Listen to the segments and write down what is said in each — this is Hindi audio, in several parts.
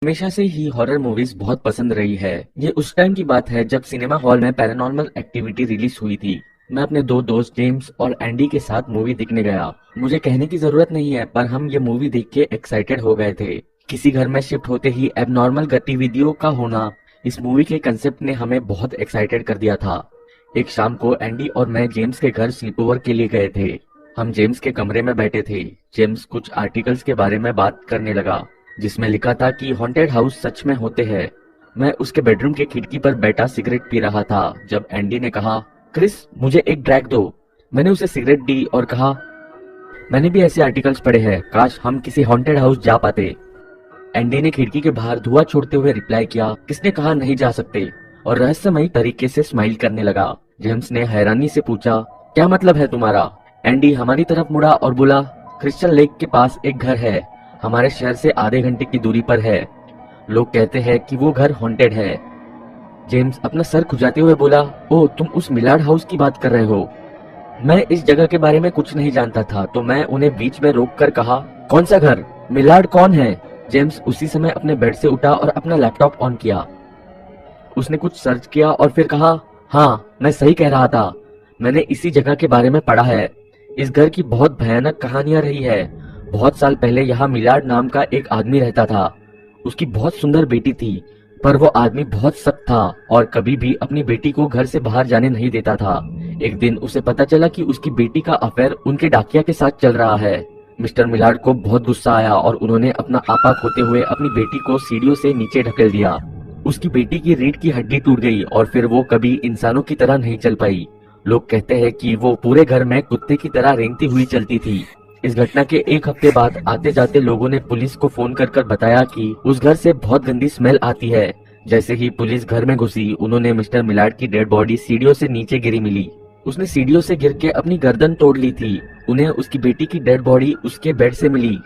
हमेशा से ही हॉरर मूवीज बहुत पसंद रही है। ये उस टाइम की बात है जब सिनेमा हॉल में पैरानॉर्मल एक्टिविटी रिलीज हुई थी। मैं अपने दो दोस्त जेम्स और एंडी के साथ मूवी देखने गया। मुझे कहने की जरूरत नहीं है, पर हम ये मूवी देख के एक्साइटेड हो गए थे। किसी घर में शिफ्ट होते ही एबनॉर्मल गतिविधियों का होना, इस मूवी के कंसेप्ट ने हमें बहुत एक्साइटेड कर दिया था। एक शाम को एंडी और मैं जेम्स के घर स्लीप ओवर के लिए गए थे। हम जेम्स के कमरे में बैठे थे। जेम्स कुछ आर्टिकल्स के बारे में बात करने लगा जिसमें लिखा था कि हॉन्टेड हाउस सच में होते हैं। मैं उसके बेडरूम के खिड़की पर बैठा सिगरेट पी रहा था जब एंडी ने कहा, क्रिस मुझे एक ड्रैग दो। मैंने उसे सिगरेट दी और कहा, मैंने भी ऐसे आर्टिकल्स पढ़े हैं, काश हम किसी हॉन्टेड हाउस जा पाते। एंडी ने खिड़की के बाहर धुआं छोड़ते हुए रिप्लाई किया, किसने कहा नहीं जा सकते, और रहस्यमयी तरीके से स्माइल करने लगा। जेम्स ने हैरानी से पूछा, क्या मतलब है तुम्हारा? एंडी हमारी तरफ मुड़ा और बोला, क्रिस्टल लेक के पास एक घर है, हमारे शहर से आधे घंटे की दूरी पर है। लोग कहते हैं कि वो घर हॉन्टेड है। जेम्स अपना सर खुजाते हुए बोला, ओह तुम उस मिलार्ड हाउस की बात कर रहे हो। मैं इस जगह के बारे में कुछ नहीं जानता था, तो मैं उन्हें बीच में रोककर कहा, कौन सा घर? मिलार्ड कौन है? जेम्स उसी समय अपने बेड से उठा और अपना लैपटॉप ऑन किया। उसने कुछ सर्च किया और फिर कहा, हाँ मैं सही कह रहा था, मैंने इसी जगह के बारे में पढ़ा है। इस घर की बहुत भयानक कहानियां रही है। बहुत साल पहले यहाँ मिलार्ड नाम का एक आदमी रहता था। उसकी बहुत सुंदर बेटी थी, पर वो आदमी बहुत सख्त था और कभी भी अपनी बेटी को घर से बाहर जाने नहीं देता था। एक दिन उसे पता चला कि उसकी बेटी का अफेयर उनके डाकिया के साथ चल रहा है। मिस्टर मिलार्ड को बहुत गुस्सा आया और उन्होंने अपना आपा खोते हुए अपनी बेटी को सीढ़ियों से नीचे ढकेल दिया। उसकी बेटी की रीढ़ की हड्डी टूट गई और फिर वो कभी इंसानों की तरह नहीं चल पाई। लोग कहते हैं कि वो पूरे घर में कुत्ते की तरह रेंगती हुई चलती थी। इस घटना के एक हफ्ते बाद आते जाते लोगों ने पुलिस को फोन कर बताया कि उस घर से बहुत गंदी स्मेल आती है। जैसे ही पुलिस घर में घुसी, उन्होंने मिस्टर मिलार्ड की डेड बॉडी सीढ़ियों से नीचे गिरी मिली। उसने सीढ़ियों से गिर के अपनी गर्दन तोड़ ली थी। उन्हें उसकी बेटी की डेड बॉडी उसके बेड से मिली।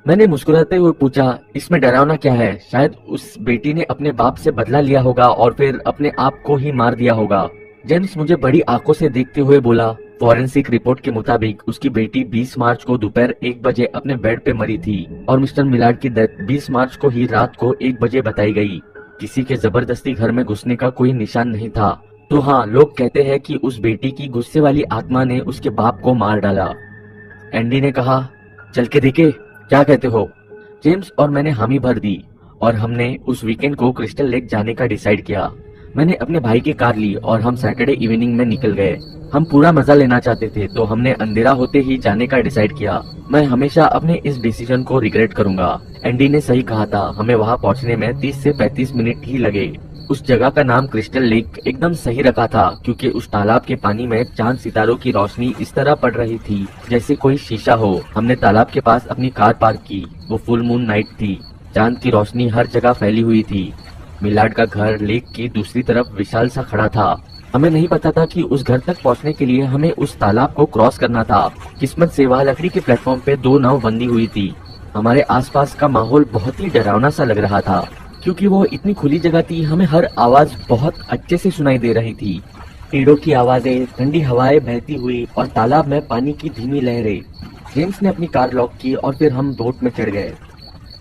मैंने मुस्कुराते हुए पूछा, इसमें डरावना क्या है? शायद उस बेटी ने अपने बाप से बदला लिया होगा और फिर अपने आप को ही मार दिया होगा। जेम्स मुझे बड़ी आंखों से देखते हुए बोला, फॉरेंसिक रिपोर्ट के मुताबिक उसकी बेटी 20 मार्च को दोपहर 1 बजे अपने बेड पे मरी थी और मिस्टर मिलार्ड की डेथ 20 मार्च को ही रात को 1 बजे बताई गई। किसी के जबरदस्ती घर में घुसने का कोई निशान नहीं था। तो हाँ, लोग कहते हैं कि उस बेटी की गुस्से वाली आत्मा ने उसके बाप को मार डाला। एंडी ने कहा, चल के देखे, क्या कहते हो? जेम्स और मैंने हामी भर दी और हमने उस वीकेंड को क्रिस्टल लेक जाने का डिसाइड किया। मैंने अपने भाई की कार ली और हम सैटरडे इवनिंग में निकल गए। हम पूरा मजा लेना चाहते थे, तो हमने अंधेरा होते ही जाने का डिसाइड किया। मैं हमेशा अपने इस डिसीजन को रिग्रेट करूंगा। एंडी ने सही कहा था, हमें वहां पहुंचने में 30 से 35 मिनट ही लगे। उस जगह का नाम क्रिस्टल लेक एकदम सही रखा था, क्योंकि उस तालाब के पानी में चांद सितारों की रोशनी इस तरह पड़ रही थी जैसे कोई शीशा हो। हमने तालाब के पास अपनी कार पार्क की। वो फुल मून नाइट थी। चांद की रोशनी हर जगह फैली हुई थी। मिलार्ड का घर लेक की दूसरी तरफ विशाल सा खड़ा था। हमें नहीं पता था कि उस घर तक पहुंचने के लिए हमें उस तालाब को क्रॉस करना था। किस्मत से वहाँ लकड़ी के प्लेटफॉर्म पे 2 नाव बंधी हुई थी। हमारे आसपास का माहौल बहुत ही डरावना सा लग रहा था, क्योंकि वो इतनी खुली जगह थी। हमें हर आवाज बहुत अच्छे से सुनाई दे रही थी। पेड़ों की आवाजें, ठंडी हवाएं बहती हुई और तालाब में पानी की धीमी लहरें। जेम्स ने अपनी कार लॉक की और फिर हम बोट में चढ़ गए।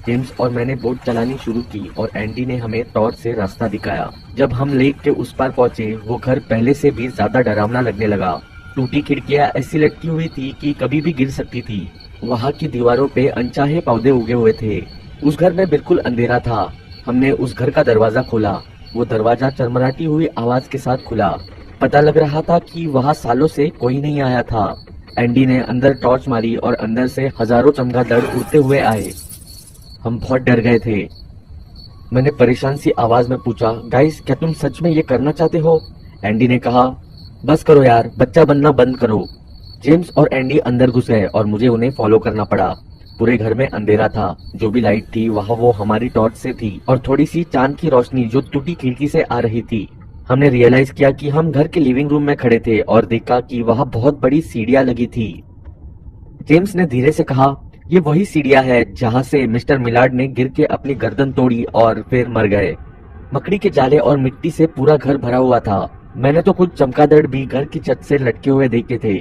जेम्स और मैंने बोट चलानी शुरू की और एंडी ने हमें टॉर्च से रास्ता दिखाया। जब हम लेक के उस पार पहुंचे, वो घर पहले से भी ज्यादा डरावना लगने लगा। टूटी खिड़कियां ऐसी लटकी हुई थी कि कभी भी गिर सकती थी। वहाँ की दीवारों पे अनचाहे पौधे उगे हुए थे। उस घर में बिल्कुल अंधेरा था। हमने उस घर का दरवाजा खोला। वो दरवाजा चरमराती हुई आवाज के साथ खुला। पता लग रहा था कि वहाँ सालों से कोई नहीं आया था। एंडी ने अंदर टॉर्च मारी और अंदर से हजारों चमगादड़ उड़ते हुए आए। हम बहुत डर गए थे। मैंने परेशान सी आवाज में पूछा, गाइस क्या तुम सच में ये करना चाहते हो? एंडी ने कहा, बस करो यार, बच्चा बनना बंद करो। जेम्स और एंडी अंदर घुस गए और मुझे उन्हें फॉलो करना पड़ा। पूरे घर में अंधेरा था। जो भी लाइट थी वहाँ वो हमारी टॉर्च से थी और थोड़ी सी चांद की रोशनी जो टूटी खिड़की से आ रही थी। हमने रियलाइज किया कि हम घर के लिविंग रूम में खड़े थे और देखा कि वहाँ बहुत बड़ी सीढ़ियां लगी थी। जेम्स ने धीरे से कहा, ये वही सीढ़ियां है जहाँ से मिस्टर मिलार्ड ने गिर के अपनी गर्दन तोड़ी और फिर मर गए। मकड़ी के जाले और मिट्टी से पूरा घर भरा हुआ था। मैंने तो कुछ चमगादड़ भी घर की छत से लटके हुए देखे थे।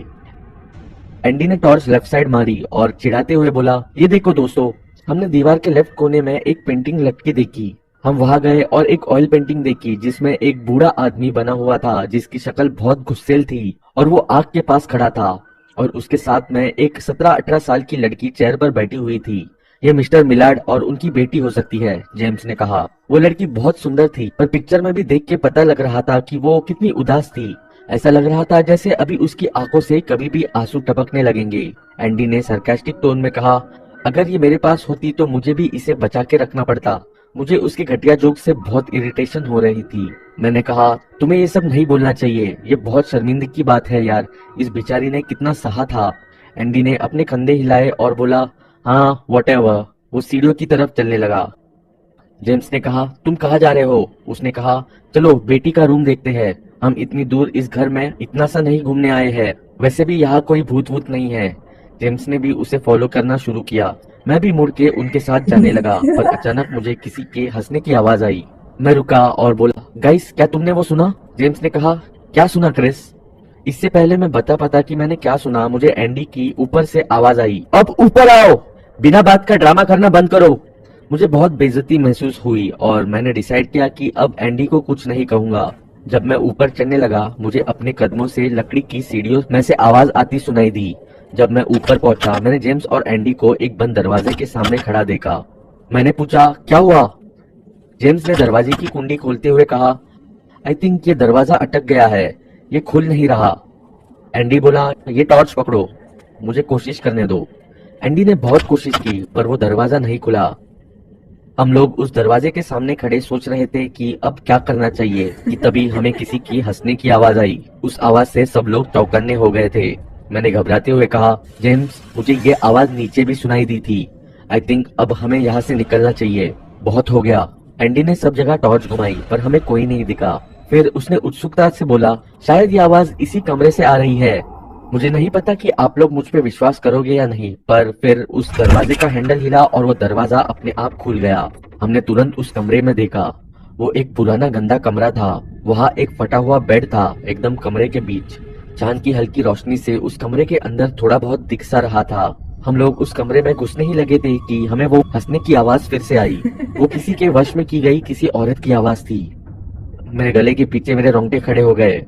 एंडी ने टॉर्च लेफ्ट साइड मारी और चिढ़ाते हुए बोला, ये देखो दोस्तों, हमने दीवार के लेफ्ट कोने में एक पेंटिंग लटकी देखी। हम वहां गए और एक ऑयल पेंटिंग देखी जिसमें एक बूढ़ा आदमी बना हुआ था जिसकी शक्ल बहुत गुस्सेल थी और वो आग के पास खड़ा था और उसके साथ में एक 17-18 साल की लड़की चेयर पर बैठी हुई थी। ये मिस्टर मिलार्ड और उनकी बेटी हो सकती है, जेम्स ने कहा। वो लड़की बहुत सुंदर थी पर पिक्चर में भी देख के पता लग रहा था कि वो कितनी उदास थी। ऐसा लग रहा था जैसे अभी उसकी आंखों से कभी भी आंसू टपकने लगेंगे। एंडी ने सरकास्टिक टोन में कहा, अगर ये मेरे पास होती तो मुझे भी इसे बचा के रखना पड़ता। मुझे उसके घटिया जोक से बहुत इरिटेशन हो रही थी। मैंने कहा, तुम्हें ये सब नहीं बोलना चाहिए, ये बहुत शर्मिंदगी की बात है यार, इस बेचारी ने कितना सहा था। एंडी ने अपने कंधे हिलाए और बोला, हाँ व्हाटएवर। वो सीढ़ियों की तरफ चलने लगा। जेम्स ने कहा, तुम कहाँ जा रहे हो? उसने कहा, चलो बेटी का रूम देखते हैं। हम इतनी दूर इस घर में इतना सा नहीं घूमने आए हैं, वैसे भी यहाँ कोई भूत वूत नहीं है। जेम्स ने भी उसे फॉलो करना शुरू किया। मैं भी मुड़ के उनके साथ जाने लगा पर अचानक मुझे किसी के हंसने की आवाज आई। मैं रुका और बोला, गाइस क्या तुमने वो सुना? जेम्स ने कहा, क्या सुना क्रिस? इससे पहले मैं बता कि मैंने क्या सुना, मुझे एंडी की ऊपर से आवाज आई, अब ऊपर आओ, बिना बात का ड्रामा करना बंद करो। मुझे बहुत बेइज्जती महसूस हुई और मैंने डिसाइड किया कि अब एंडी को कुछ नहीं कहूंगा। जब मैं ऊपर चढ़ने लगा मुझे अपने कदमों से लकड़ी की सीढ़ियों में से आवाज आती सुनाई दी। जब मैं ऊपर पहुंचा मैंने जेम्स और एंडी को एक बंद दरवाजे के सामने खड़ा देखा। मैंने पूछा, क्या हुआ? जेम्स ने दरवाजे की कुंडी खोलते हुए कहा, आई थिंक ये दरवाजा अटक गया है, ये खुल नहीं रहा। एंडी बोला, ये टॉर्च पकड़ो, मुझे कोशिश करने दो। एंडी ने बहुत कोशिश की पर वो दरवाजा नहीं खुला। हम लोग उस दरवाजे के सामने खड़े सोच रहे थे कि अब क्या करना चाहिए कि तभी हमें किसी की हंसने की आवाज आई। उस आवाज से सब लोग चौकन्ने हो गए थे। मैंने घबराते हुए कहा, जेम्स मुझे ये आवाज नीचे भी सुनाई दी थी। आई थिंक अब हमें यहाँ से निकलना चाहिए, बहुत हो गया। एंडी ने सब जगह टॉर्च घुमाई पर हमें कोई नहीं दिखा। फिर उसने उत्सुकता से बोला, शायद ये आवाज इसी कमरे से आ रही है। मुझे नहीं पता कि आप लोग मुझ पे विश्वास करोगे या नहीं, पर फिर उस दरवाजे का हैंडल हिला और वो दरवाजा अपने आप खुल गया। हमने तुरंत उस कमरे में देखा। वो एक पुराना गंदा कमरा था। वहाँ एक फटा हुआ बेड था एकदम कमरे के बीच। चांद की हल्की रोशनी से उस कमरे के अंदर थोड़ा बहुत दिख सा रहा था। हम लोग उस कमरे में घुसने ही लगे थे कि हमें वो हंसने की आवाज फिर से आई। वो किसी के वश में की गई किसी औरत की आवाज थी। मेरे गले के पीछे मेरे रोंगटे खड़े हो गए।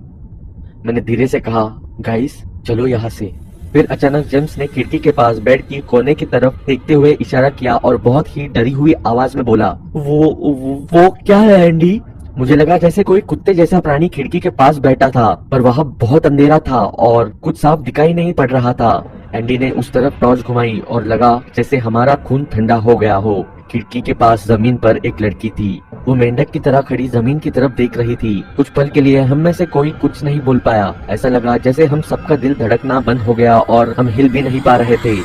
मैंने धीरे से कहा, गाइस चलो यहाँ से। फिर अचानक जेम्स ने खिड़की के पास बेड की कोने की तरफ देखते हुए इशारा किया और बहुत ही डरी हुई आवाज में बोला, वो क्या है एंडी? मुझे लगा जैसे कोई कुत्ते जैसा प्राणी खिड़की के पास बैठा था पर वहाँ बहुत अंधेरा था और कुछ साफ दिखाई नहीं पड़ रहा था। एंडी ने उस तरफ टॉर्च घुमाई और लगा जैसे हमारा खून ठंडा हो गया हो। खिड़की के पास जमीन पर एक लड़की थी। वो मेंढक की तरह खड़ी जमीन की तरफ देख रही थी। कुछ पल के लिए हम में से कोई कुछ नहीं बोल पाया। ऐसा लगा जैसे हम सबका दिल धड़कना बंद हो गया और हम हिल भी नहीं पा रहे थे।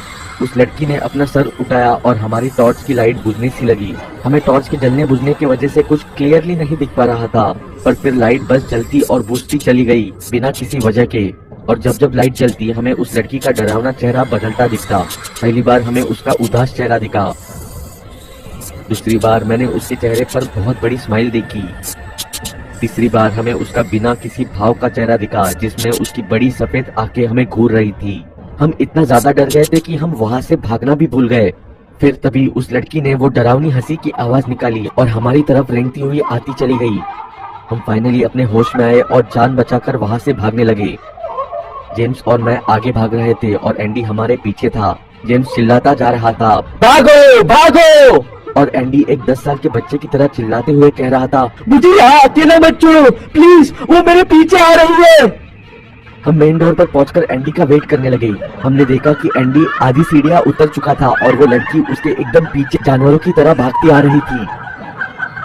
उस लड़की ने अपना सर उठाया और हमारी टॉर्च की लाइट बुझने सी लगी। हमें टॉर्च के जलने बुझने की वजह से कुछ क्लियरली नहीं दिख पा रहा था, पर फिर लाइट बस जलती और बुझती चली गई बिना किसी वजह के। और जब जब लाइट जलती हमें उस लड़की का डरावना चेहरा बदलता दिखता। पहली बार हमें उसका उदास चेहरा दिखा। दूसरी बार मैंने उसके चेहरे पर बहुत बड़ी स्माइल देखी। तीसरी बार हमें उसका बिना किसी भाव का चेहरा दिखा जिसमें उसकी बड़ी सफेद आंखें हमें घूर रही थी। हम इतना ज्यादा डर गए थे कि हम वहाँ से भागना भी भूल गए। फिर तभी उस लड़की ने वो डरावनी हंसी की आवाज निकाली और हमारी तरफ रेंगती हुई आती चली गई। हम फाइनली अपने होश में आए और जान बचाकर वहाँ से भागने लगे। जेम्स और मैं आगे भाग रहे थे और एंडी हमारे पीछे था। जेम्स चिल्लाता जा रहा था, भागो भागो, और एंडी एक 10 साल के बच्चे की तरह चिल्लाते हुए कह रहा था, मुझे यहाँ अकेला मत छोड़ो प्लीज, वो मेरे पीछे आ रही है। हम मेन डोर पर पहुंचकर एंडी का वेट करने लगे। हमने देखा कि एंडी आधी सीढ़ियां उतर चुका था और वो लड़की उसके एकदम पीछे जानवरों की तरह भागती आ रही थी।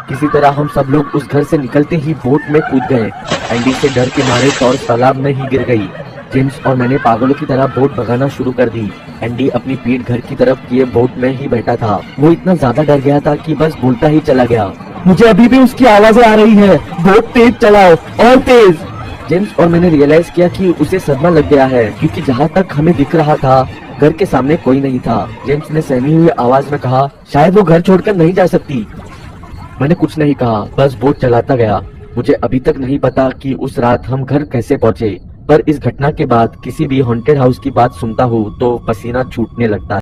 किसी तरह हम सब लोग उस घर से निकलते ही बोट में कूद गए। एंडी से डर के मारे टॉर्च तालाब में ही गिर गई। जेम्स और मैंने पागलों की तरह बोट भगाना शुरू कर दी। एंडी अपनी पीठ घर की तरफ किए बोट में ही बैठा था। वो इतना ज्यादा डर गया था कि बस बोलता ही चला गया, मुझे अभी भी उसकी आवाजें आ रही है, बोट तेज चलाओ और तेज। जेम्स और मैंने रियलाइज किया कि उसे सदमा लग गया है क्योंकि जहाँ तक हमें दिख रहा था घर के सामने कोई नहीं था। जेम्स ने सहमी हुई आवाज में कहा, शायद वो घर छोड़कर नहीं जा सकती। मैंने कुछ नहीं कहा, बस बोट चलाता गया। मुझे अभी तक नहीं पता कि उस रात हम घर कैसे पहुँचे, पर इस घटना के बाद किसी भी हॉन्टेड हाउस की बात सुनता हूँ तो पसीना छूटने लगता है।